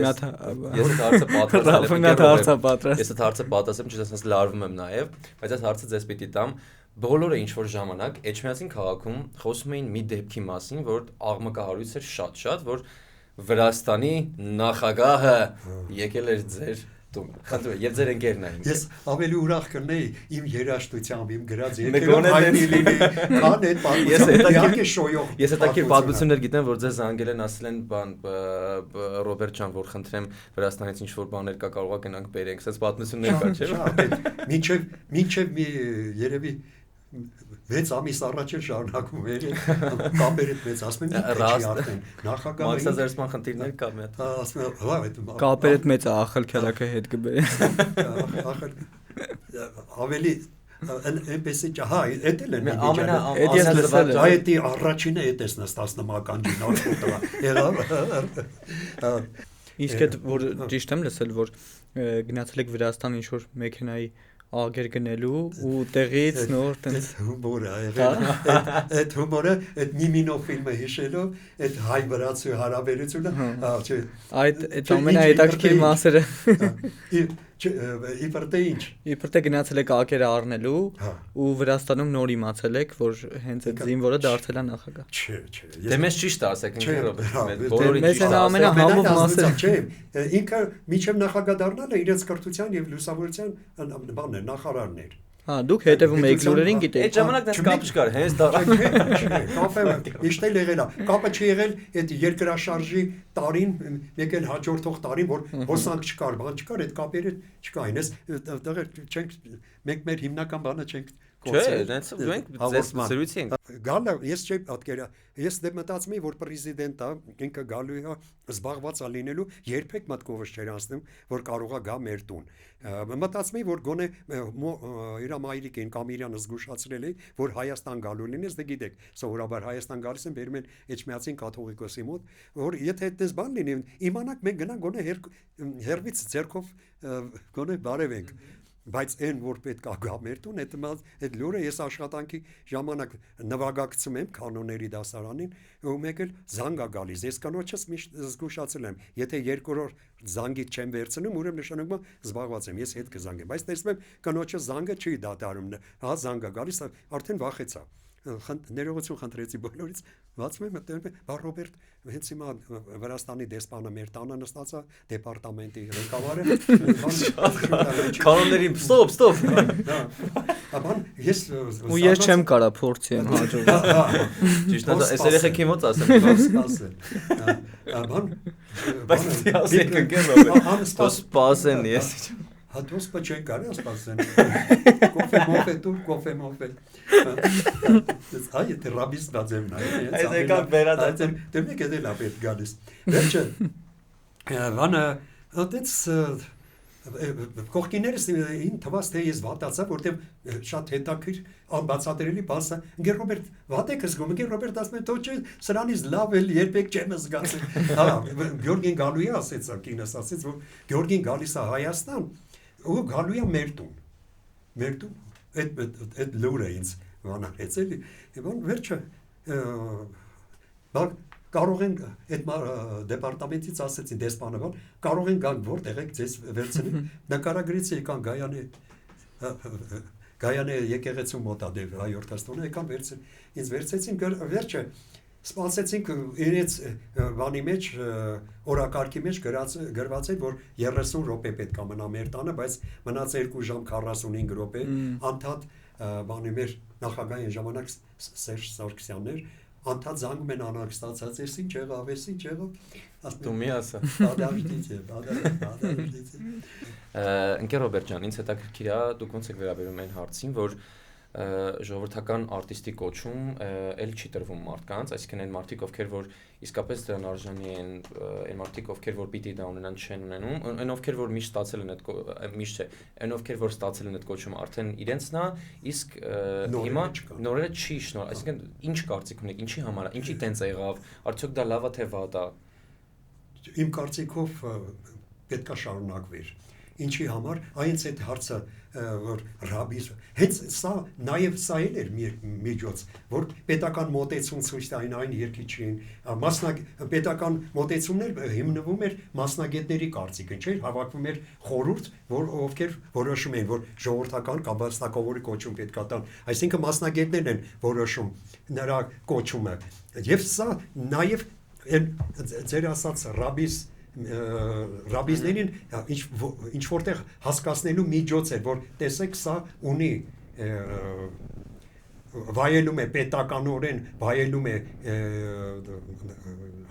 [SPEAKER 1] պատրաստ
[SPEAKER 3] ես այդ հարցը պատասեմ չես լարվում եմ նաև բայց այդ հարցը ձեզ պիտի տամ բոլորը ինչ որ ժամանակ Էջմիածին քաղաքում խոսում էին մի դեպքի մասին, որ աղմկահարույց էր շատ, որ Վրաստանի նախագահը եկել էր ձեր տուն։ Խնդրում եմ, եւ ձեր ընկերն էին։
[SPEAKER 2] Ես ավելի ուրախ կլինեի իմ երաժշտությամբ, իմ գրած երգերով հայտնի լինի, քան այդ պատմությունը։
[SPEAKER 3] Ես հետաքրքիր պատմություններ գիտեմ, որ ձեզ անգել են ասել են բան Ռոբերտ ջան, որ խնդրեմ Վրաստանից ինչ որ բաներ կա, կարողա գնանք բերենք, ասես պատմություններ կա, չէ՞։
[SPEAKER 2] Մինչև մի երևի 6 ամիս առաջ էլ շարունակում էր կապերը մեծ ասում են ինչի արդեն նախագահը
[SPEAKER 3] մաքսազերծման խնդիրներ կա մի հատ
[SPEAKER 2] ասում են հա այդ
[SPEAKER 1] կապերը մեծ ախալ քելակը հետ կբերի
[SPEAKER 2] ախալ ավելի այնպես է հա էդ էլ են այդ առաջինը էդ էս նստած նմականջին արդյոք եղավ
[SPEAKER 1] իսկ այդ որ ճիշտ եմ լսել որ գնացել եք Վրաստան ինչ որ մեքենայի ագեր գնելու ու տեղից նոր տենց
[SPEAKER 2] հումորը այդ հումորը այդ Նիմինով ֆիլմը հիշելով այդ հայ վրացու հարաբերությունը
[SPEAKER 1] այդ ամենահետաքրքիր մասերը
[SPEAKER 2] իբր թե ինչ
[SPEAKER 1] իբր թե գնացել եք ակերը առնելու ու Վրաստանում նոր իմացել եք որ հենց այդ զինվորը դարձել է նախագահ
[SPEAKER 2] չէ
[SPEAKER 3] դե մեզ ճիշտ ասեք
[SPEAKER 1] ինքնուրույն բոլորի մեզ ամենահամով մասը
[SPEAKER 2] չէ ինքը միջև նախագահ դառնալը իրենց կրթության եւ լուսավորության բանն է նախարարն էր
[SPEAKER 1] Հա դուք հետևում եք լուրերին գիտեք
[SPEAKER 3] այդ ժամանակ դες կապ չկար հենց դա
[SPEAKER 2] կապը միշտ էլ եղել է կապը չի եղել այդ երկրաշարժի տարին մեկ էլ հաջորդող տարին որ հոսանք չկար բան չկար այդ կապերը չկային ես դեռ չենք մենք մեր հիմնական բանը չենք
[SPEAKER 3] Չէ, դրանց մենք ձեզ զրույցի ենք։
[SPEAKER 2] Գալը ես չէի պատկերա, ես դե մտածում եմ որ պրեզիդենտը ինքը գալու է զբաղված է լինելու, երբեք մտքովս չէր անցնում որ կարող է գա մեր տուն։ Մտածում եմ որ գոնե իր մայրիկին կամ իրան զգուշացրել է որ Հայաստան գալու լինես, դե գիտեք, սովորաբար Հայաստան գալիս են բերում են Էջմիածին կաթողիկոսի մոտ, որ եթե այդպես բան լինի, իմանանք մենք գնանք գոնե հերվից ձեռքով գոնե բարևենք։ Բայց այն որ պետք է գա մեր տուն, այդ լուրը ես աշխատանքի ժամանակ նվագակցում եմ կանոնների դասարանին, ու մեկ էլ զանգ է գալիս։ Ես կնոջս միշտ զգուշացել եմ, եթե երկրորդ զանգից չեմ վերցնում, ուրեմն նշանակում է զբաղված եմ, ես հետ կզանգեմ։ Բայց տեսնում եմ կնոջս զանգը չի դադարում, հա զանգը գալիս, արդեն վախեցա։ Ներողություն խնդրեցի բոլորից, բացում եմ մտնում եմ, բա Ռոբերտ, հենց հիմա Վրաստանի դեսպանը մեր տանը նստած է, դեպարտամենտի ղեկավարը,
[SPEAKER 3] կանոնների ստոպ։
[SPEAKER 2] Ապան ես
[SPEAKER 1] ու ես չեմ կարա փորձի եմ հաջողել։
[SPEAKER 3] Ճիշտ է, այս երեխեքի մոտ ասեմ։
[SPEAKER 2] Ապան
[SPEAKER 3] Բայց ասեք ընկեր սպասեն ես։
[SPEAKER 2] Հատուս պաչեն կարի ասպասեն։ Կոֆե մոֆե։ Այ դե ռաբիս դաձեմ նայ։
[SPEAKER 3] Այս եկա վերադարձեմ։
[SPEAKER 2] Դե մեկ էլ ապետ գալիս։ Վերջը վանը այդպես կողքիներս ին թվաց թե ես վատացա, որտեվ շատ հետաքրքիր անբացատրելի բաց է։ Ընկեր Ռոբերտ, վատ եք զգում, ընկեր Ռոբերտ ասում է, «Թող չէ, սրանից լավ էլ երբեք չեմ զգացել»։ Հա, Գյորգին գալու է ասեց, կինս ասեց, որ Գյորգին գալիս է Հայաստան, ու գալու է մեր տուն։ Մեր տուն, այդ լուրը ինձ վանարեց էլի։ Եվ վերջը կարող են այդ դեպարտամենտից ասեցին դեսպանը, կարող են գալ որտեղ եք ձեզ վերցնի, նկարագրից եկան Գայանե եկեղեցու մոտ է դեպ հայորդ աստոնը եկան վերցին, ինձ վերցեցին վերջը սպասեցինք իրենց բանի մեջ օրակարգի մեջ գրված էր որ 30 րոպե պետք է մնա մեր տանը, բայց մնաց 2 ժամ 45 րոպե, անդադ բանի մեր նախագահային ժամանակ Սերժ Սարգսյանն էր, անդադ զանգում են անհանգստացած, ես ինչ եղավ,
[SPEAKER 3] Դու մի ասա։
[SPEAKER 2] Բադարիչից։
[SPEAKER 3] Ընկեր Ռոբերտ ջան, ինձ հետաքրքիր է, դուք ոնց եք վերաբերում այն հարցին, որ ժողովրդական արտիստի կոչում էլ չի տրվում մարդկանց, այսինքն այն մարդիկ, ովքեր որ իսկապես դրան արժանի են, այն մարդիկ, ովքեր որ պիտի դա ունենան չեն ունենում, այն ովքեր որ միշտ ստացել են այդ միշտ չէ, այն ովքեր որ ստացել են այդ կոչում արդեն իրենցն է, իսկ հիմա նորերը չի շնոր, այսինքն ինչ կարծիք ունեք, ինչի համար է, ինչի տենց եղավ, արդյոք դա լավ է թե վատ է։
[SPEAKER 2] Իմ կարծիքով պետք է շարունակվեր։ Ինչի համար այնց այդ հարցը որ ռաբիս հենց սա նաև սա էլ էր միջոց որ պետական մոտեցում ցույց տային այն երկիչին պետական մոտեցումներ հիմնվում էր մասնագետների կարծիքին չէ հավաքվում էր խորհուրդ որ ովքեր որոշում էին որ ժողովրդական կամ մասնակովորի կոչում պետք է տան այսինքն մասնագետներն են որոշում նրա կոչումը եւ սա նաև ձեր ասած ռաբիզներին ինչ որտեղ հասկացնելու միջոց է որ տեսեք սա ունի վայելում է պետականորեն վայելում է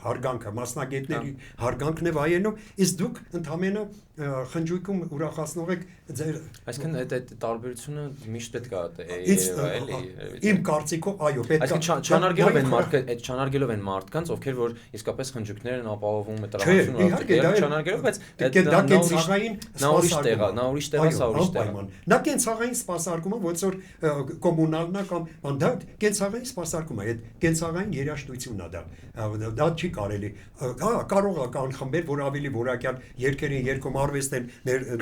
[SPEAKER 2] հարգանքը մասնագետների հարգանքն է վայելում իսկ դուք ընդհանրապես խնջույքում ուրախացնող եք ձեր
[SPEAKER 3] այսինքն այդ տարբերությունը միշտ պետք է
[SPEAKER 2] էլի իմ կարծիքով այո պետք է
[SPEAKER 3] չանարգելով են մարդկանց ովքեր որ իսկապես խնջույքներ են ապահովում տրամադրություն չանարգելով բայց
[SPEAKER 2] դա կենցաղային
[SPEAKER 3] նա ուրիշ տեղ է սա ուրիշ տեղ
[SPEAKER 2] նա կենցաղային սպասարկումը ոնց որ կոմունալն է կամ դա կենցաղային սպասարկում է այդ կենցաղային երաժշտությունն է դա չի կարելի կարող է կան խմբեր որ ավելի որակյալ երգեր են երգում արվեստ են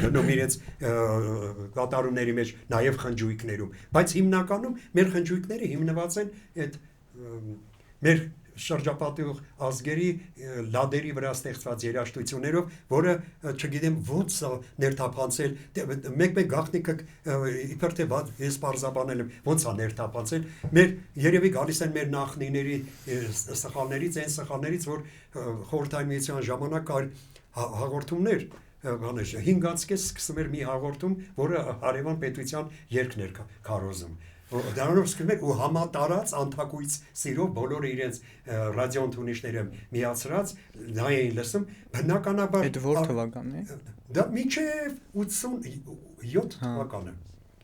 [SPEAKER 2] դնում իրենց կատարումների մեջ նաև խնջույքներում բայց հիմնականում մեր խնջույքները հիմնված են այդ մեր շրջապատող ազգերի լադերի վրա ստեղծված երաժշտություններով, որը չգիտեմ ոնց ներթափանցել, մեկ գաղտնիքը իբր թե ես պարզաբանել եմ, ոնց է ներթափանցել, մեր երևի գալիս են մեր նախնիների սխալներից, այն սխալներից, որ խորհրդային միության ժամանակ կար հաղորդումներ, 5-ից սկսում էր մի հաղորդում, որը հարևան պետության երգն էր քարոզում Դրանով սկսում էր ու համատարած անթակույց սիրով բոլորը իրենց ռադիոընթունիչները միացրած նա էին լսում բնականաբար
[SPEAKER 1] Այդ որ թվականն է?
[SPEAKER 2] Դա մինչև 87 թվականը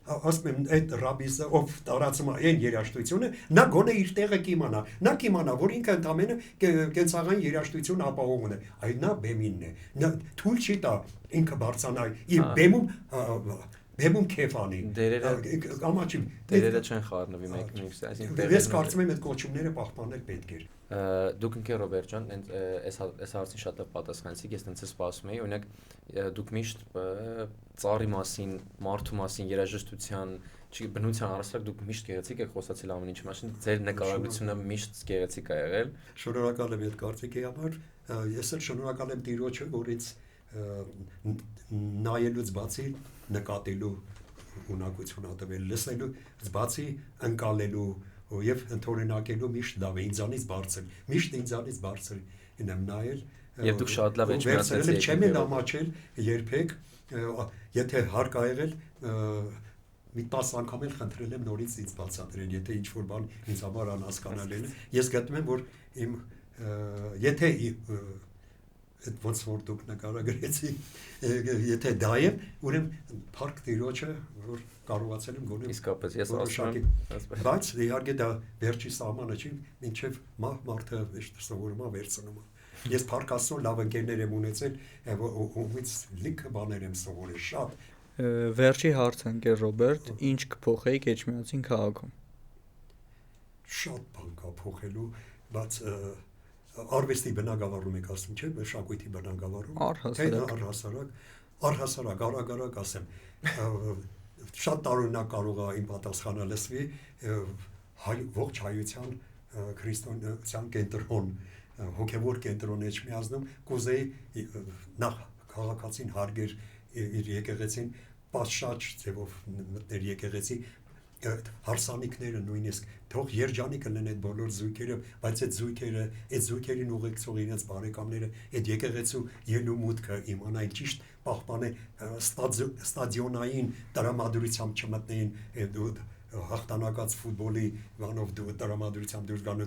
[SPEAKER 2] ասում եմ այդ ռաբիզը ով տարածում է այն երաժշտությունը, նա գոնե իր տեղը կիմանա։ Նա կիմանա, որ ինքը ընդամենը կենցաղային երաժշտություն ապահովում է, այլ նա բեմինն է։ Նա թույլ չի տա ինքը բարձանա իր բեմում քեֆ անի։ Ամաչի
[SPEAKER 3] դերերը չեն խառնվի մեկ մյուսի, այսինքն
[SPEAKER 2] ես կարծում եմ այդ կոչումները պահպանել պետք է։
[SPEAKER 3] Դուք ընկեր Ռոբերտ ջան, այս հարցին շատ լավ պատասխանեցիք, ես տենց սպասում էի, օրինակ դուք միշտ ծառի մասին, մարդու մասին, երաժշտության, բնության առասարակ դուք միշտ գեղեցիկ եք խոսացել ամեն ինչի մասին, ձեր նկարագրությունը միշտ գեղեցիկ է եղել։
[SPEAKER 2] Շնորհակալ եմ այդ կարծիքի համար, ես էլ շնորհակալ եմ Տիրոջը, որ ինձ նայելուց բացի նկատելու ունակություն ա տվել, լսելուց բացի ընկալելու եւ ընդօրինակելու միշտ լավ է, ինձանից բարձր, միշտ ինձանից բարձր եմ նայել
[SPEAKER 3] եւ դուք շատ լավ էջմիածեցիք։
[SPEAKER 2] Չեմ էլ ամաչել երբեք, եթե հարկ ա եղել մի 10 անգամ էլ խնդրել եմ նորից ինձ բացատրել, եթե ինչ-որ բան ինձ համար անհասկանալի է, ես գտնում եմ, որ իմ եթե այդ ոնց որ դուք նկարագրեցիք, եթե դա է, ուրեմն փառք Տիրոջը, որ կարողացել եմ գոնե
[SPEAKER 3] իսկապես ես ասում եմ,
[SPEAKER 2] բայց իհարկե դա վերջի սահմանը չի, մինչև մարդը սովորում է վերցնում է։ Ես փառք Աստծո լավ ընկերներ եմ ունեցել, ումից լիքը բաներ եմ սովորել, շատ։
[SPEAKER 1] Վերջի հարցը ընկեր Ռոբերտ, ինչ կփոխեիք Էջմիածին քաղաքում։
[SPEAKER 2] Շատ բան կա փոխելու, բայց արվեստի բնագավառում եք ասում, չէ՞, մշակույթի բնագավառում։ Առհասարակ, արագ ասեմ, շատ տարօրինակ կարող է իմ պատասխանը լսվի ողջ հայության քրիստոնեության կենտրոն, հոգևոր կենտրոն Էջմիածնում, կուզեի նախ քաղաքացին հարգեր իր եկեղեցին, պատշաճ ձևով մտներ եկեղեցի, հարսանիքները նույնիսկ թող երջանիկ լինեն այդ բոլոր զույգերը, բայց այդ զույգերին ուղեկցող իրենց բարեկամները այդ եկեղեցու ելումուտքը իմանային ճիշտ պահպանել, ստադիոնային տրամադրությամբ չմտնեին հաղթանակած ֆուտբոլի բանով տրամադրությամբ դուրս գան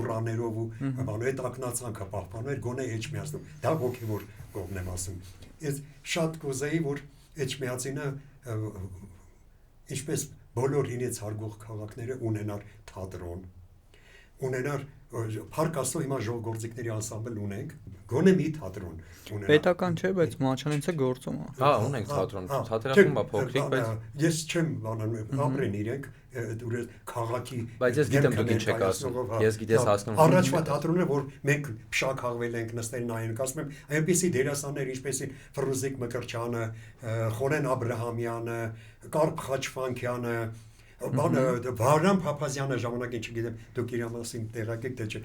[SPEAKER 2] ուռաներով ու բանով այդ ակնածանքը պահպանել գոնե Էջմիածնում, դա հոգևոր կողմն եմ ասում։ Ես շատ կուզեի, որ Էջմիածինը ինչպես բոլոր իրենց հարգող քաղաքները ունենար թատրոն, ունենար փառք Աստծո հիմա ժողովրդիկների անսամբլ ունենք, գոնե մի թատրոն ունենար։
[SPEAKER 1] Պետական չէ, բայց Մաչանենցը գործում է։
[SPEAKER 3] Հա, ունենք թատրոն, թատրոնում է փոքրիկ, բայց
[SPEAKER 2] ես չեմ բանանում, ապրեն իրենք դուրս քաղաքի։
[SPEAKER 3] Բայց ես գիտեմ դուք ինչ եք ասում։ Ես գիտես հասնում։
[SPEAKER 2] Առաջվա թատրոնը, որ մենք փշաքաղվել ենք, նստել նայենք, ասում եմ, այնպիսի դերասաններ, ինչպես են Ֆրուզիկ Մկրտչյանը, Խորեն Աբրահամյանը, Կարպ Խաչվանքյանը, Վարդան Փափազյանը ժամանակին չգիտեմ դուք իր մասին տեղակ եք թե չէ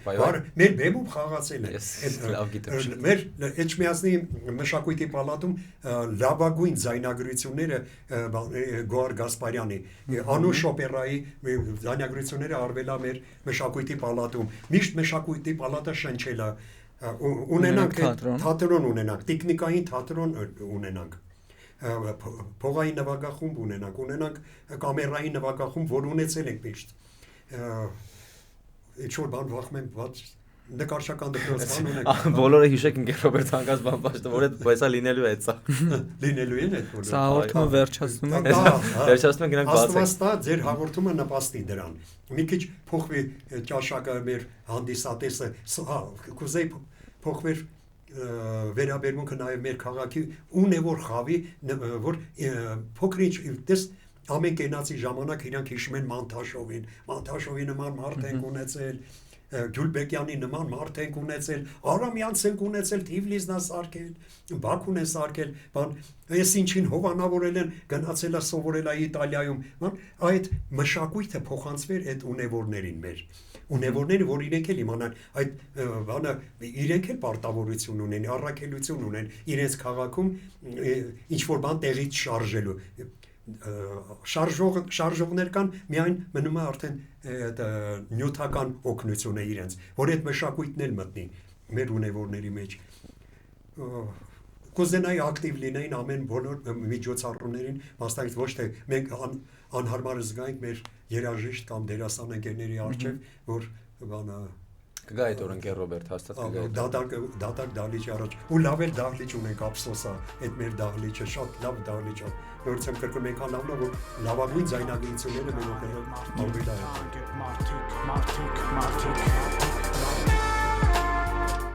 [SPEAKER 2] մեր բեմում խաղացել է մեր Էջմիածնի մշակույթի պալատում լավագույն ձայնագրությունները Գոհար Գասպարյանի Անուշ օպերայի ձայնագրությունները արվել է մեր մշակույթի պալատում միշտ մշակույթի պալատը շնչել է ունենանք թատրոն ունենանք տեխնիկային թատրոն ունենանք փողային նվագախումբ ունենանք կամերային նվագախումբ, որ ունեցել ենք միշտ։ Ինչ-որ բան վախում եմ, բայց նկարչական դպրոցման ունենք։
[SPEAKER 3] Բոլորը հիշեք ընկեր Ռոբերտ Հանգած բան պաշտը, որ այդ լինելու է սա։
[SPEAKER 2] Լինելու է այդ բոլորը։
[SPEAKER 1] Սա հաղորդումը վերջացնում է։
[SPEAKER 3] Վերջացնում ենք գնանք բացենք։
[SPEAKER 2] Աստվածտա ձեր հաղորդումը նպաստի դրան։ Մի քիչ փոխվի ճաշակը մեր հանդիսատեսը, կուզեի փոխվեր վերաբերմունքը նաև մեր քաղաքի ունե որ խավի որ փոքրինչ դες ամեն կենացի ժամանակ իրանք հիշում են Մանթաշովի նման մարդ են ունեցել Գյուլբեկյանի նման մարդ են ունեցել Արամյանց են ունեցել Թիֆլիսն է սարքել Բաքուն են սարքել բան այս ինչին հովանավորել են գնացել է սովորել է Իտալիայում այդ մշակույթը փոխանցվեր այդ ունևորներին մեր ունևորները որ իրենք էլ իմանան այդ բանը իրենք էլ պարտավորություն ունեն առաքելություն ունեն իրենց քաղաքում ինչ որ բան տեղից շարժելու շարժողներ կան միայն մնում է արդեն նյութական օգնություն է իրենց որ այդ մշակույթն էլ մտնի մեր ունևորների մեջ կուզենայի ակտիվ լինեին ամեն բոլոր միջոցառումներին մասնակից ոչ թե մենք անհարմար զգանք մեր երաժիշտ կամ դերասան ընկերների առջև որ բանը
[SPEAKER 3] Կգա այդ օրը ընկեր Ռոբերտ հաստատ կգա։
[SPEAKER 2] դատակ դահլիճի առաջ ու լավ էլ դահլիճ ունենք ափսոսա այդ մեր դահլիճը շատ լավ դահլիճ է որից եմ կրկնում ենք լավն է որ լավագույն ձայնագրությունները մեր օպերան ավելի լավ
[SPEAKER 4] Martik